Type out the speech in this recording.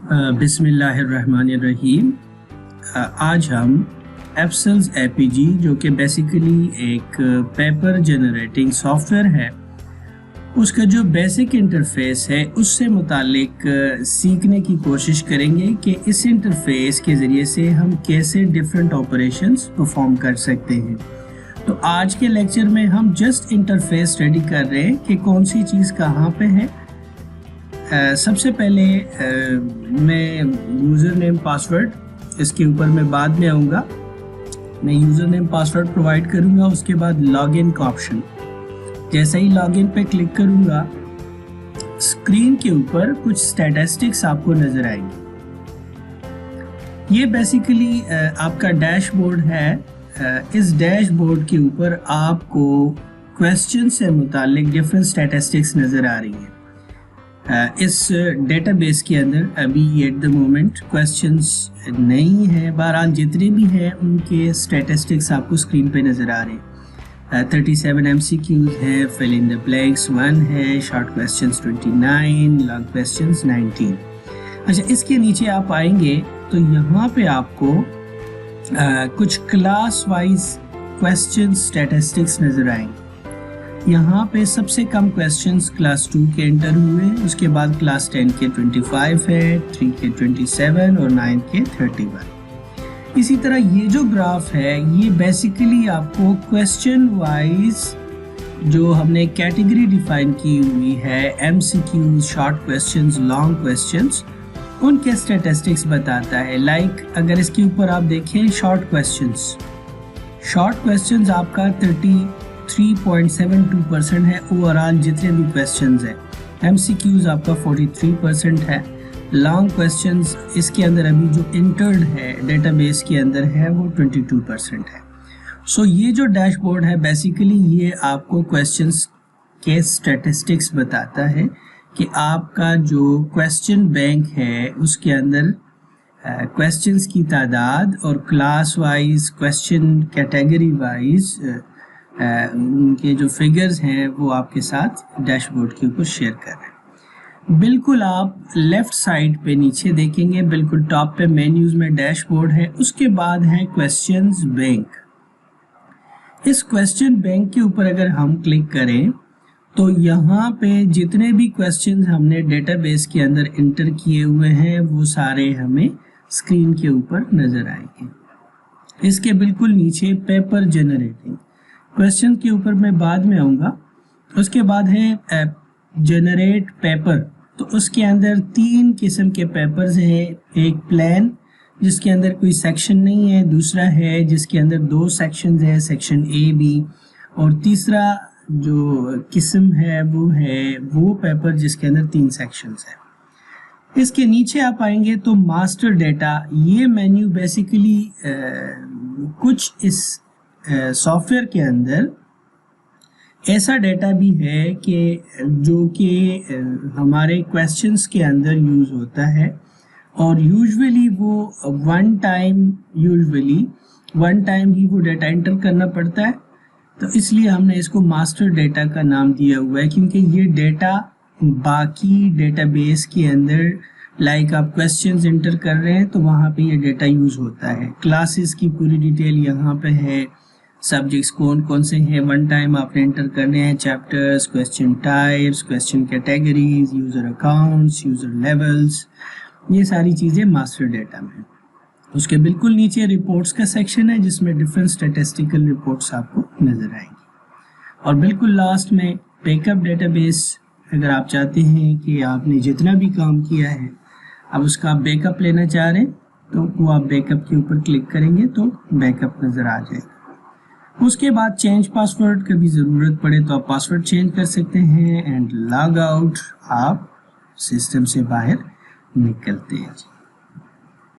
बिस्मिल्लाहिर्रहमानिर्रहीम। आज हम एफसेल्स एपीजी जो कि बेसिकली एक पेपर जनरेटिंग सॉफ्टवेयर है, उसका जो बेसिक इंटरफेस है उससे मुतालिक सीखने की कोशिश करेंगे कि इस इंटरफेस के ज़रिए से हम कैसे डिफरेंट ऑपरेशंस परफॉर्म कर सकते हैं। तो आज के लेक्चर में हम जस्ट इंटरफेस स्टडी कर रहे हैं कि कौन सी चीज़ कहाँ पे है। सबसे पहले मैं यूज़र नेम पासवर्ड, इसके ऊपर मैं बाद में आऊँगा। मैं यूज़र नेम पासवर्ड प्रोवाइड करूँगा, उसके बाद लॉगिन का ऑप्शन। जैसे ही लॉगिन पे क्लिक करूँगा, स्क्रीन के ऊपर कुछ स्टैटिस्टिक्स आपको नज़र आएंगी। ये बेसिकली आपका डैशबोर्ड है। इस डैशबोर्ड के ऊपर आपको क्वेश्चन से मुतालिक डिफरेंट स्टैटिस्टिक्स नज़र आ रही हैं। इस डेटाबेस के अंदर अभी एट द मोमेंट क्वेश्चंस नहीं है, बहरहाल जितने भी हैं उनके स्टैटिस्टिक्स आपको स्क्रीन पे नज़र आ रहे हैं। 37 MCQs हैं, फिल इन द ब्लैंक्स 1 है, शॉर्ट क्वेश्चंस 29, लॉन्ग क्वेश्चंस 19। अच्छा, इसके नीचे आप आएंगे तो यहाँ पे आपको कुछ क्लास वाइज क्वेश्चन स्टैटिस्टिक्स नज़र आएंगे। यहाँ पे सबसे कम क्वेश्चंस क्लास 2 के एंटर हुए, उसके बाद क्लास 10 के 25 है, 3 के 27 और 9 के 31। इसी तरह ये जो ग्राफ है ये बेसिकली आपको क्वेश्चन वाइज जो हमने कैटेगरी डिफाइन की हुई है, MCQs, short questions, long questions, उनके स्टैटिस्टिक्स बताता है। लाइक अगर इसके ऊपर आप देखें शॉर्ट क्वेश्चंस आपका 33.72% है ओवरऑल जितने भी क्वेश्चंस हैं। MCQs आपका 43% है। लॉन्ग क्वेश्चंस इसके अंदर अभी जो इंटर्ड है डेटाबेस के अंदर है वो 22% है। सो ये जो डैशबोर्ड है बेसिकली ये आपको क्वेश्चंस के स्टैटिस्टिक्स बताता है कि आपका जो क्वेश्चन बैंक है उसके अंदर क्वेश्चंस की तादाद और class wise, question category wise उनके जो फिगर्स हैं वो आपके साथ डैशबोर्ड के ऊपर शेयर कर रहे हैं। बिल्कुल आप लेफ्ट साइड पे नीचे देखेंगे, बिल्कुल टॉप पे मेन्यूज में डैशबोर्ड है, उसके बाद है क्वेश्चंस बैंक। इस क्वेश्चन बैंक के ऊपर अगर हम क्लिक करें तो यहाँ पे जितने भी क्वेश्चंस हमने डेटाबेस के अंदर इंटर किए हुए हैं वो सारे हमें स्क्रीन के ऊपर नजर आएंगे। इसके बिल्कुल नीचे पेपर जनरेटिंग क्वेश्चन के ऊपर मैं बाद में आऊँगा। उसके बाद है जनरेट पेपर, तो उसके अंदर 3 किस्म के पेपर्स हैं। एक प्लान जिसके अंदर कोई सेक्शन नहीं है, दूसरा है जिसके अंदर 2 सेक्शंस हैं, सेक्शन A, B, और तीसरा जो किस्म है वो पेपर जिसके अंदर 3 सेक्शंस हैं। इसके नीचे आप आएंगे तो मास्टर डेटा, ये मेन्यू बेसिकली कुछ इस सॉफ्टवेयर के अंदर ऐसा डेटा भी है कि जो कि हमारे क्वेश्चंस के अंदर यूज़ होता है और यूजुअली वो वन टाइम ही वो डेटा एंटर करना पड़ता है। तो इसलिए हमने इसको मास्टर डेटा का नाम दिया हुआ है, क्योंकि ये डेटा बाकी डेटाबेस के अंदर लाइक आप क्वेश्चंस एंटर कर रहे हैं तो वहाँ पे ये डेटा यूज़ होता है। क्लासेस की पूरी डिटेल यहाँ पे है, सब्जेक्ट्स कौन कौन से हैं वन टाइम आपने एंटर करने हैं, chapters, question types, question categories, user accounts, user levels, ये सारी चीज़ें मास्टर डेटा में। उसके बिल्कुल नीचे रिपोर्ट्स का सेक्शन है जिसमें डिफरेंट स्टैटिस्टिकल रिपोर्ट्स आपको नज़र आएंगी। और बिल्कुल लास्ट में बैकअप डेटाबेस, अगर आप चाहते हैं कि आपने जितना भी काम किया है अब उसका आप बैकअप लेना चाह रहे हैं तो वो आप बैकअप के ऊपर क्लिक करेंगे तो बैकअप नज़र आ जाएगा। उसके बाद चेंज पासवर्ड, कभी ज़रूरत पड़े तो आप पासवर्ड चेंज कर सकते हैं, एंड लॉग आउट, आप सिस्टम से बाहर निकलते हैं।